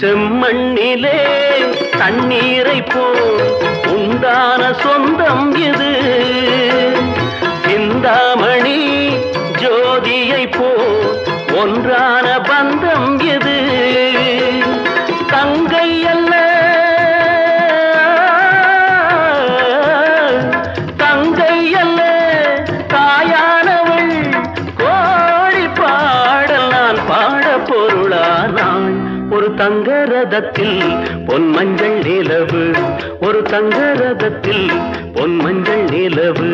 செம்மண்ணிலே தண்ணீரை போல் உண்டான சொந்தம் இது. சிந்தாமணி ஜோதியை போல் ஒன்றான பந்தம் இது. தங்கை அல்ல தங்கை அல்ல தாயானவள், கோடி பாடல் நான் பாட பொருளானாள். ஒரு தங்க ரதத்தில் பொன் மஞ்சள் நிலவு, ஒரு தங்க ரதத்தில் பொன் மஞ்சள் நிலவு.